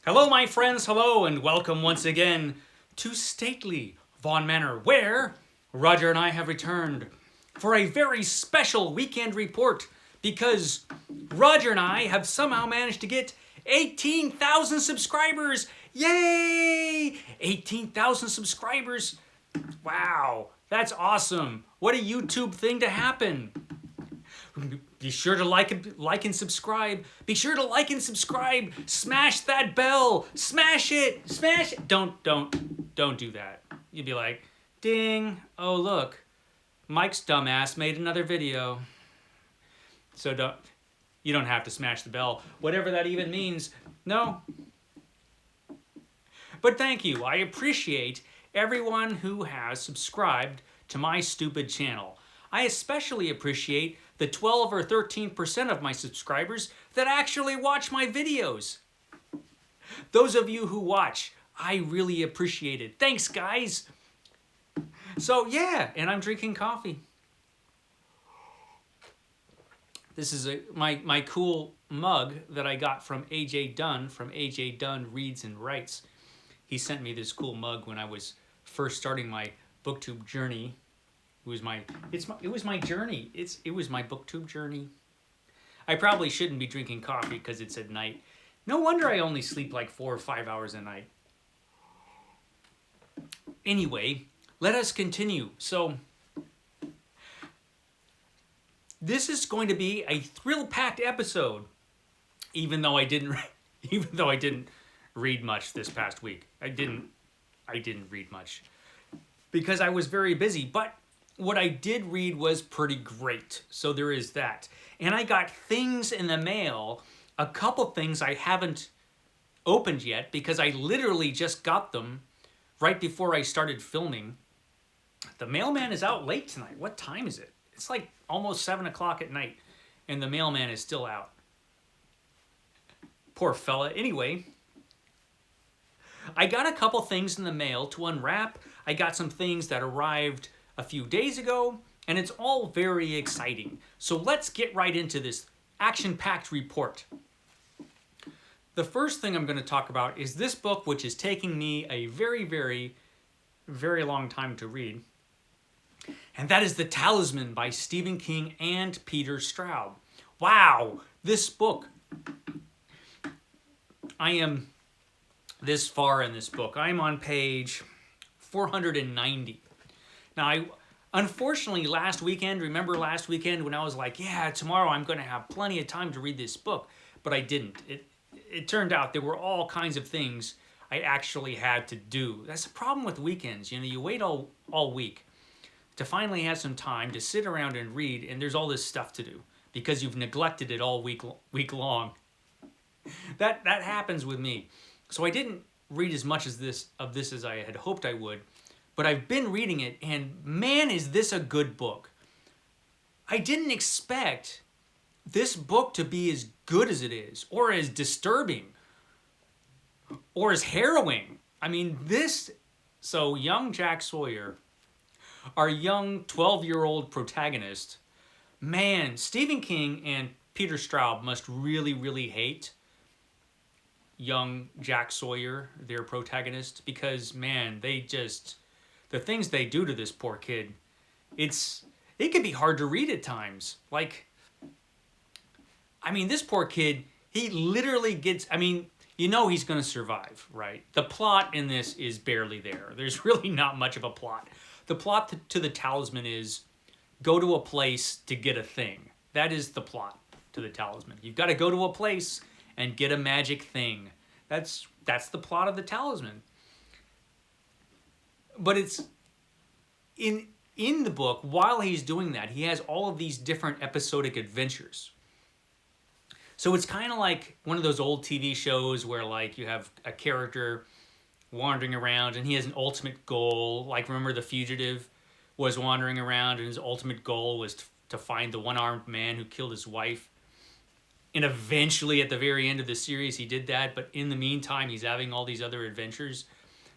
Hello, my friends, hello, and welcome once again to stately Vaughan Manor, where Roger and I have returned for a very special weekend report because Roger and I have somehow managed to get 18,000 subscribers. Yay! 18,000 subscribers. Wow, that's awesome. What a YouTube thing to happen. Be sure to like and subscribe. Be sure to like and subscribe. Smash that bell. Smash it. Smash it. Don't do that. You'd be like, ding. Oh look, Mike's dumbass made another video. So you don't have to smash the bell, whatever that even means. No. But thank you. I appreciate everyone who has subscribed to my stupid channel. I especially appreciate the 12 or 13% of my subscribers that actually watch my videos. Those of you who watch, I really appreciate it. Thanks, guys. So yeah, and I'm drinking coffee. This is my cool mug that I got from AJ Dunn from AJ Dunn Reads and Writes. He sent me this cool mug when I was first starting my booktube journey. It was my journey. It was my booktube journey. I probably shouldn't be drinking coffee because it's at night. No wonder I only sleep like 4 or 5 hours a night. Anyway, let us continue. So this is going to be a thrill-packed episode, even though I didn't read much this past week. I didn't read much because I was very busy, but what I did read was pretty great. So there is that. And I got things in the mail, a couple things I haven't opened yet because I literally just got them right before I started filming. The mailman is out late tonight. What time is it? It's like almost 7 o'clock at night and the mailman is still out. Poor fella. Anyway, I got a couple things in the mail to unwrap. I got some things that arrived a few days ago, and it's all very exciting. So let's get right into this action-packed report. The first thing I'm going to talk about is this book, which is taking me a very, very, very long time to read. And that is The Talisman by Stephen King and Peter Straub. Wow, this book. I am this far in this book. I'm on page 490. Now, unfortunately, remember last weekend when I was like, yeah, tomorrow I'm going to have plenty of time to read this book, but I didn't. It turned out there were all kinds of things I actually had to do. That's the problem with weekends. You know, you wait all week to finally have some time to sit around and read, and there's all this stuff to do because you've neglected it all week long. That happens with me. So I didn't read as much of this as I had hoped I would. But I've been reading it, and man, is this a good book. I didn't expect this book to be as good as it is, or as disturbing, or as harrowing. I mean, so young Jack Sawyer, our young 12-year-old protagonist, man, Stephen King and Peter Straub must really, really hate young Jack Sawyer, their protagonist, because, man, the things they do to this poor kid, it can be hard to read at times. Like, I mean, this poor kid, he literally gets, I mean, you know he's going to survive, right? The plot in this is barely there. There's really not much of a plot. The plot to The Talisman is go to a place to get a thing. That is the plot to The Talisman. You've got to go to a place and get a magic thing. That's the plot of The Talisman. But it's in the book, while he's doing that, he has all of these different episodic adventures. So it's kind of like one of those old TV shows where like you have a character wandering around and he has an ultimate goal. Like remember The Fugitive was wandering around and his ultimate goal was to find the one-armed man who killed his wife. And eventually at the very end of the series he did that, but in the meantime he's having all these other adventures.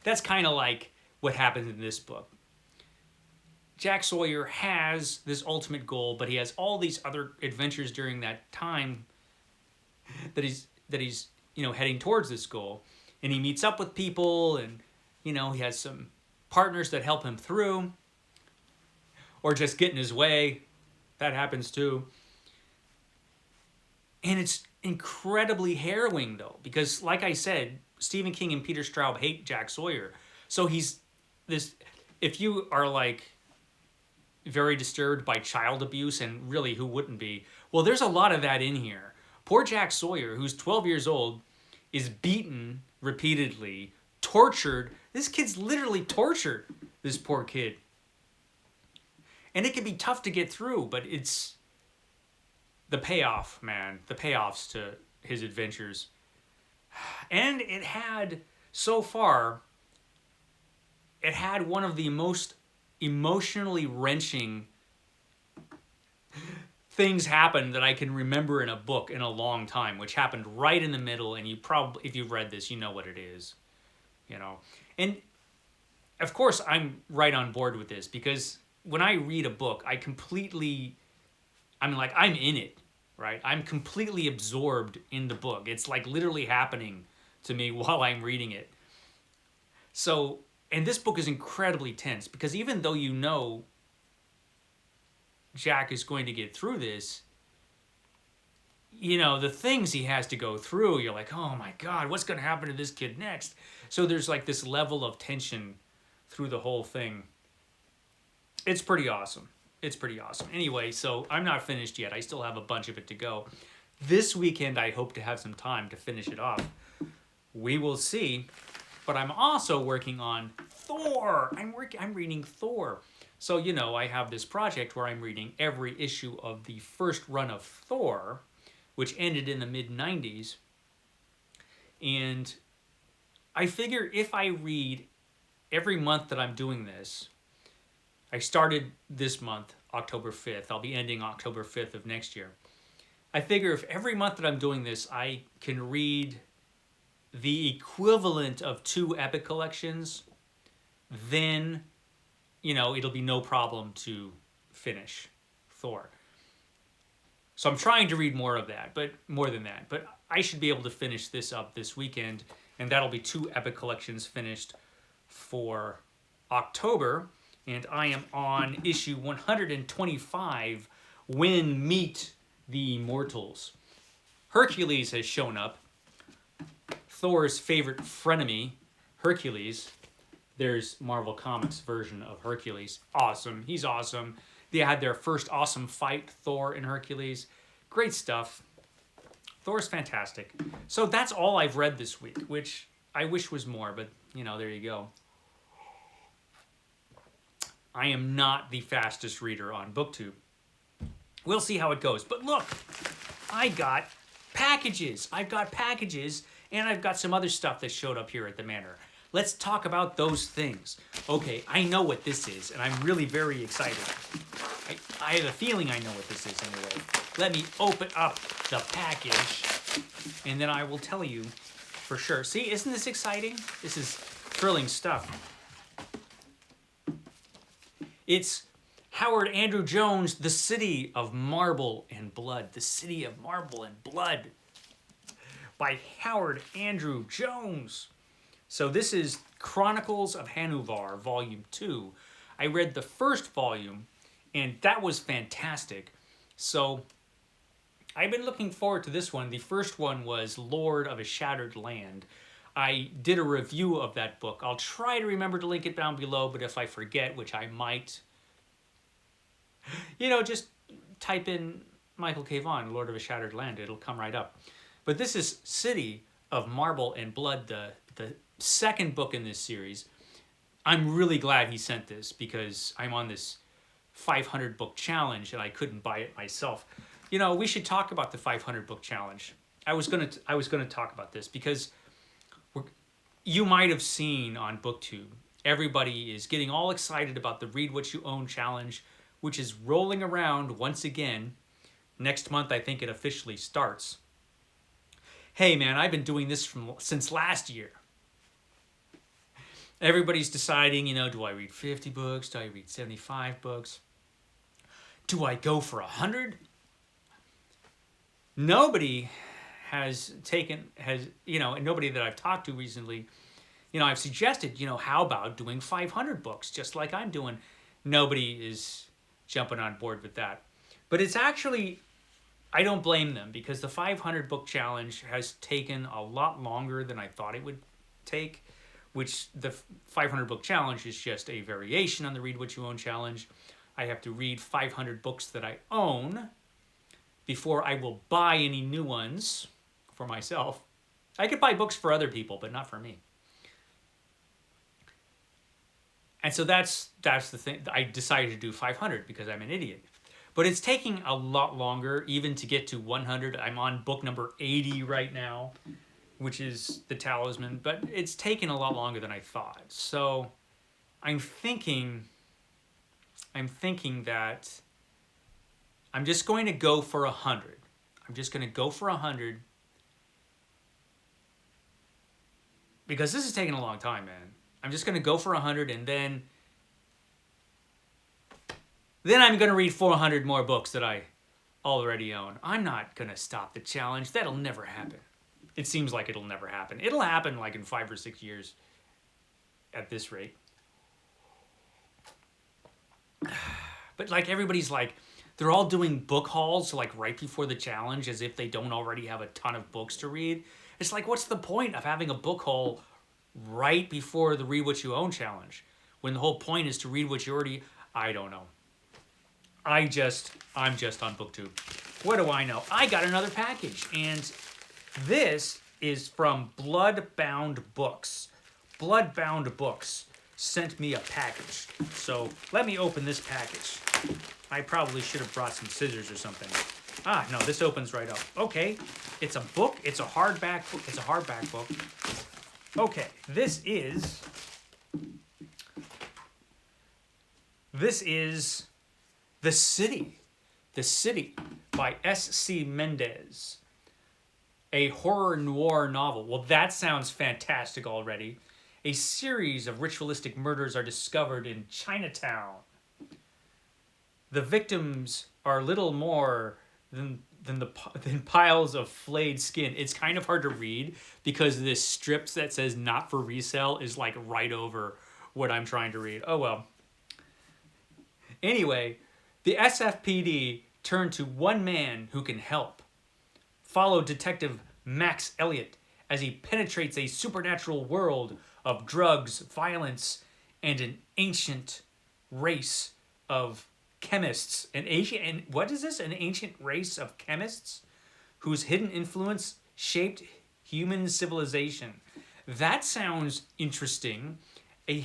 That's kind of like what happens in this book. Jack Sawyer has this ultimate goal, but he has all these other adventures during that time that he's heading towards this goal. And he meets up with people, and, he has some partners that help him through, or just get in his way. That happens too. And it's incredibly harrowing, though, because, like I said, Stephen King and Peter Straub hate Jack Sawyer. So he's this. If you are like very disturbed by child abuse, and really, who wouldn't be? Well, there's a lot of that in here. Poor Jack Sawyer, who's 12 years old, is beaten repeatedly, tortured. This kid's literally tortured, this poor kid. And it can be tough to get through, but it's the payoff, man. The payoffs to his adventures. And it had, so far, it had one of the most emotionally wrenching things happen that I can remember in a book in a long time, which happened right in the middle, and you probably, if you've read this, you know what it is. And of course I'm right on board with this, because when I read a book, I'm in it, right? I'm completely absorbed in the book. It's like literally happening to me while I'm reading it. So, and this book is incredibly tense, because even though Jack is going to get through this, the things he has to go through, you're like, oh my God, what's going to happen to this kid next? So there's like this level of tension through the whole thing. It's pretty awesome. It's pretty awesome. Anyway, so I'm not finished yet. I still have a bunch of it to go. This weekend, I hope to have some time to finish it off. We will see. But I'm also working on Thor. I'm reading Thor. So, I have this project where I'm reading every issue of the first run of Thor, which ended in the mid-90s. And I figure if I read every month that I'm doing this, I started this month, October 5th. I'll be ending October 5th of next year. I figure if every month that I'm doing this, I can read the equivalent of 2 epic collections, then, it'll be no problem to finish Thor. So I'm trying to read more than that. But I should be able to finish this up this weekend, and that'll be 2 epic collections finished for October. And I am on issue 125, When Meet the Immortals. Hercules has shown up. Thor's favorite frenemy, Hercules. There's Marvel Comics version of Hercules. Awesome. He's awesome. They had their first awesome fight, Thor and Hercules. Great stuff. Thor's fantastic. So that's all I've read this week, which I wish was more, but, there you go. I am not the fastest reader on BookTube. We'll see how it goes. But look, I got packages. I've got packages, and I've got some other stuff that showed up here at the Manor. Let's talk about those things. Okay, I know what this is, and I'm really very excited. I have a feeling I know what this is anyway. Let me open up the package, and then I will tell you for sure. See, isn't this exciting? This is thrilling stuff. It's Howard Andrew Jones' The City of Marble and Blood. The City of Marble and Blood by Howard Andrew Jones. So this is Chronicles of Hanuvar, Volume 2. I read the first volume, and that was fantastic. So I've been looking forward to this one. The first one was Lord of a Shattered Land. I did a review of that book. I'll try to remember to link it down below, but if I forget, which I might, just type in Michael K. Vaughan, Lord of a Shattered Land. It'll come right up. But this is City of Marble and Blood, the second book in this series. I'm really glad he sent this, because I'm on this 500 book challenge and I couldn't buy it myself. We should talk about the 500 book challenge. I was gonna talk about this because you might have seen on BookTube, everybody is getting all excited about the Read What You Own challenge, which is rolling around once again. Next month, I think it officially starts. Hey man, I've been doing this since last year. Everybody's deciding, do I read 50 books? Do I read 75 books? Do I go for 100? Nobody and nobody that I've talked to recently, I've suggested, how about doing 500 books just like I'm doing? Nobody is jumping on board with that. But it's actually, I don't blame them, because the 500 book challenge has taken a lot longer than I thought it would take, which the 500 book challenge is just a variation on the Read What You Own challenge. I have to read 500 books that I own before I will buy any new ones for myself. I could buy books for other people, but not for me. And so that's the thing. I decided to do 500 because I'm an idiot. But it's taking a lot longer even to get to 100. I'm on book number 80 right now, which is the Talisman, but it's taken a lot longer than I thought. So I'm thinking that I'm just going to go for 100. I'm just going to go for 100 because this is taking a long time, man. I'm just going to go for 100, and then I'm going to read 400 more books that I already own. I'm not going to stop the challenge. That'll never happen. It seems like it'll never happen. It'll happen like in 5 or 6 years at this rate. But like everybody's like, they're all doing book hauls like right before the challenge as if they don't already have a ton of books to read. It's like, what's the point of having a book haul right before the Read What You Own challenge when the whole point is to read what you already... I don't know. I'm just on BookTube. What do I know? I got another package, and this is from Bloodbound Books. Bloodbound Books sent me a package. So let me open this package. I probably should have brought some scissors or something. Ah, no, this opens right up. Okay, it's a book. It's a hardback book. It's a hardback book. Okay, this is The City. The City by S.C. Mendez. A horror noir novel. Well, that sounds fantastic already. A series of ritualistic murders are discovered in Chinatown. The victims are little more than piles of flayed skin. It's kind of hard to read because this strip that says not for resale is like right over what I'm trying to read. Oh well. Anyway, the SFPD turned to one man who can help. Follow Detective Max Elliott as he penetrates a supernatural world of drugs, violence, and an ancient race of chemists. An ancient race of chemists whose hidden influence shaped human civilization. That sounds interesting. Did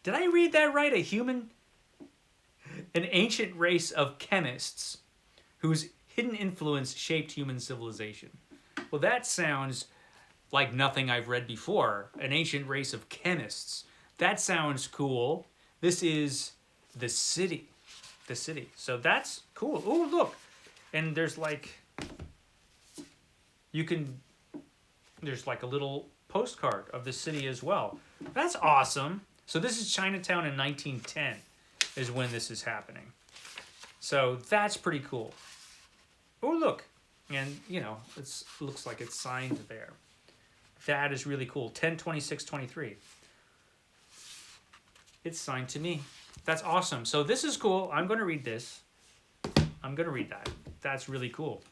I read that right? An ancient race of chemists whose hidden influence shaped human civilization. Well, that sounds like nothing I've read before. An ancient race of chemists. That sounds cool. This is The City. The City. So that's cool. Oh, look. And there's like... There's like a little postcard of the city as well. That's awesome. So this is Chinatown in 1910 is when this is happening. So that's pretty cool. Oh, look. And, it looks like it's signed there. That is really cool. 10/26/23. It's signed to me. That's awesome. So this is cool. I'm going to read this. I'm going to read that. That's really cool.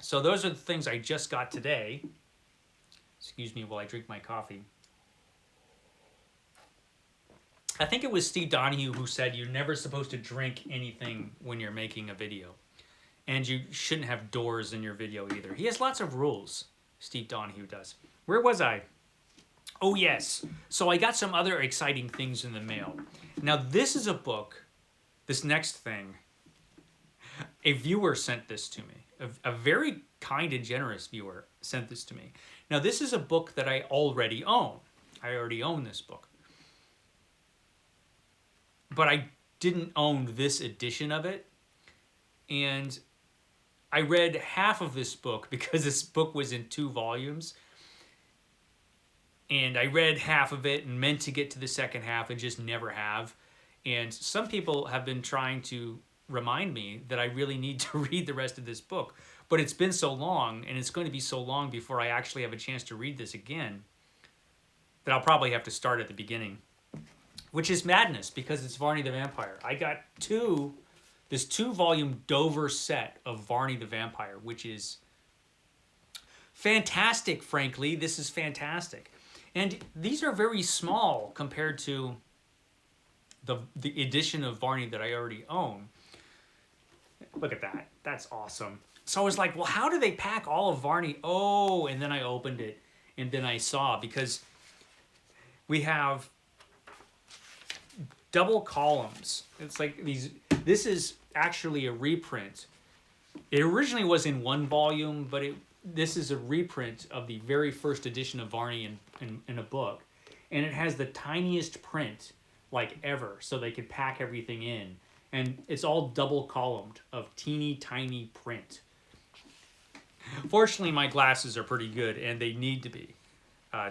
So those are the things I just got today. Excuse me while I drink my coffee. I think it was Steve Donahue who said you're never supposed to drink anything when you're making a video. And you shouldn't have doors in your video either. He has lots of rules, Steve Donahue does. Where was I? Oh, yes. So I got some other exciting things in the mail. Now, this is a book, this next thing, a viewer sent this to me. A very kind and generous viewer sent this to me. Now, this is a book that I already own. I already own this book. But I didn't own this edition of it. And I read half of this book because this book was in 2 volumes. And I read half of it and meant to get to the second half and just never have. And some people have been trying to remind me that I really need to read the rest of this book. But it's been so long, and it's going to be so long before I actually have a chance to read this again, that I'll probably have to start at the beginning. Which is madness, because it's Varney the Vampire. I got this 2-volume Dover set of Varney the Vampire, which is fantastic, frankly. This is fantastic. And these are very small compared to the edition of Varney that I already own. Look at that. That's awesome. So I was like, well, how do they pack all of Varney? Oh, and then I opened it, and then I saw, because we have double columns. It's like these. This is actually a reprint. It originally was in 1 volume, but this is a reprint of the very first edition of Varney in a book. And it has the tiniest print like ever, so they could pack everything in. And it's all double columned of teeny tiny print. Fortunately, my glasses are pretty good, and they need to be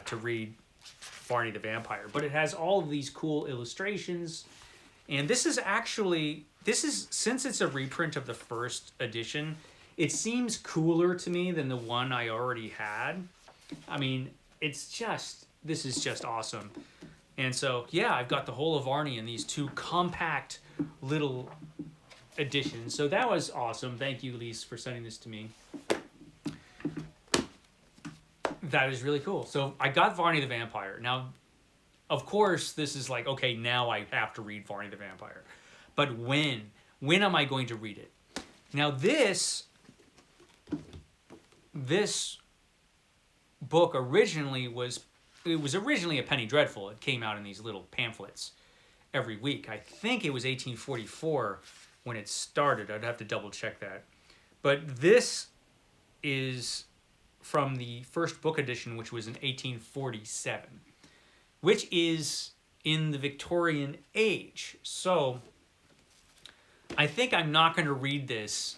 to read Varney the Vampire. But it has all of these cool illustrations. And this is since it's a reprint of the first edition, it seems cooler to me than the one I already had. I mean, this is just awesome. And so, yeah, I've got the whole of Varney in these 2 compact little editions. So that was awesome. Thank you, Lise, for sending this to me. That is really cool. So I got Varney the Vampire. Now, of course, this is like, okay, now I have to read Varney the Vampire. But when? When am I going to read it? Now, this book originally was originally a Penny Dreadful. It came out in these little pamphlets every week. I think it was 1844 when it started. I'd have to double check that. But this is from the first book edition, which was in 1847, which is in the Victorian age. So I think I'm not going to read this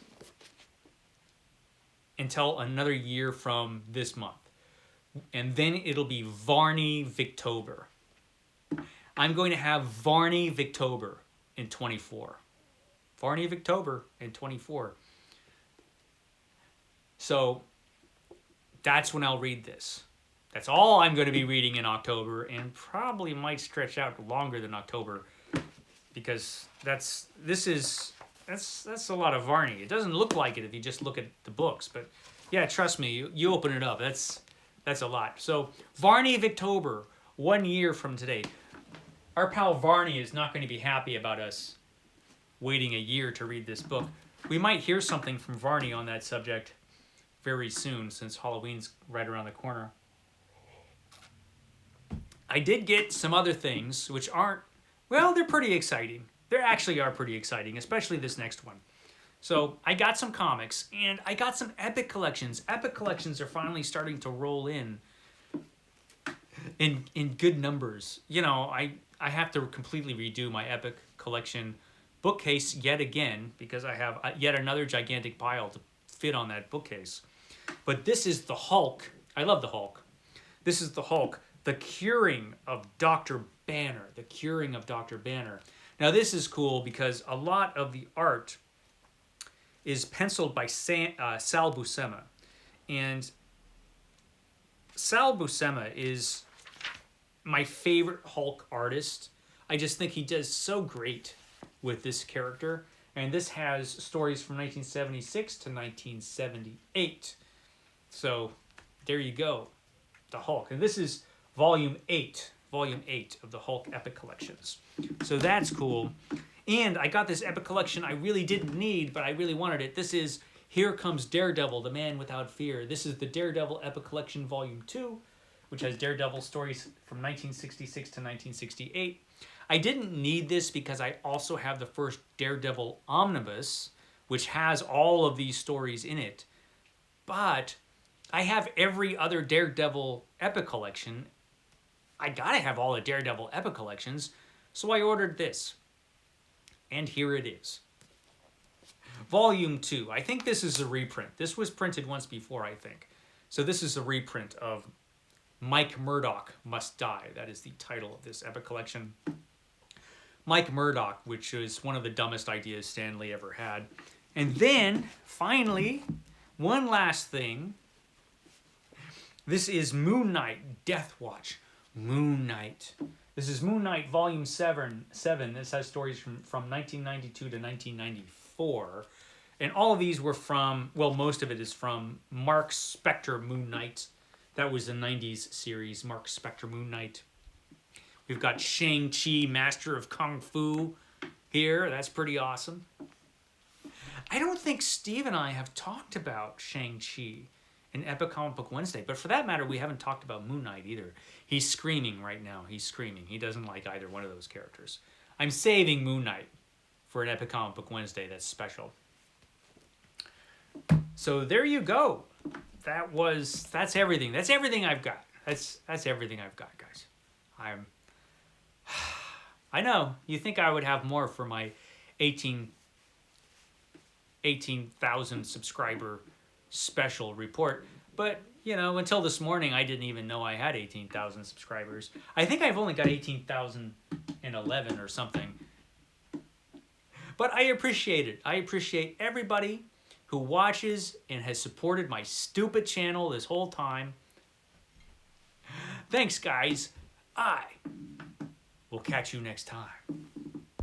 until another year from this month. And then it'll be Varney Victober. I'm going to have Varney Victober in 24. Varney Victober in 24. So that's when I'll read this. That's all I'm going to be reading in October, and probably might stretch out longer than October, because that's a lot of Varney. It doesn't look like it if you just look at the books, but yeah, trust me, you open it up, that's a lot. So Varney Victober, 1 year from today. Our pal Varney is not going to be happy about us waiting a year to read this book. We might hear something from Varney on that subject very soon, since Halloween's right around the corner. I did get some other things which aren't, well, they're pretty exciting. They actually are pretty exciting, especially this next one. So I got some comics, and I got some Epic collections. Epic collections are finally starting to roll in good numbers. You know, I have to completely redo my Epic collection bookcase yet again, because I have yet another gigantic pile to fit on that bookcase. But this is the Hulk. I love the Hulk. This is the Hulk. The Curing of Dr. Banner. The Curing of Dr. Banner. Now this is cool because a lot of the art is penciled by Sal Buscema. And Sal Buscema is my favorite Hulk artist. I just think he does so great with this character. And this has stories from 1976 to 1978. So there you go, the Hulk. And this is volume 8 of the Hulk Epic Collections. So that's cool. And I got this Epic Collection I really didn't need, but I really wanted it. This is Here Comes Daredevil, the Man Without Fear. This is the Daredevil Epic Collection Volume 2, which has Daredevil stories from 1966 to 1968. I didn't need this because I also have the first Daredevil Omnibus, which has all of these stories in it. But I have every other Daredevil Epic Collection. I gotta have all the Daredevil Epic Collections, so I ordered this. And here it is. Volume 2. I think this is a reprint. This was printed once before, I think. So this is a reprint of Mike Murdoch Must Die. That is the title of this Epic Collection. Mike Murdoch, which is one of the dumbest ideas Stan Lee ever had. And then, finally, One last thing. This is Moon Knight Death Watch. Moon Knight. This is Moon Knight Volume 7. This has stories from 1992 to 1994. And all of these were from, well, most of it is from Mark Spector Moon Knight. That was the 90s series, Mark Spector Moon Knight. We've got Shang-Chi, Master of Kung Fu here. That's pretty awesome. I don't think Steve and I have talked about Shang-Chi in Epic Comic Book Wednesday, but for that matter, we haven't talked about Moon Knight either. He's screaming right now. He's screaming. He doesn't like either one of those characters. I'm saving Moon Knight for an Epic Comic Book Wednesday that's special. So there you go. That's everything. That's everything I've got. That's everything I've got, guys. I know you think I would have more for my 18,000 subscriber special report, but you know, until this morning I didn't even know I had 18,000 subscribers. I think I've only got 18,011 or something. But I appreciate it. I appreciate everybody who watches and has supported my stupid channel this whole time. Thanks, guys. I will catch you next time.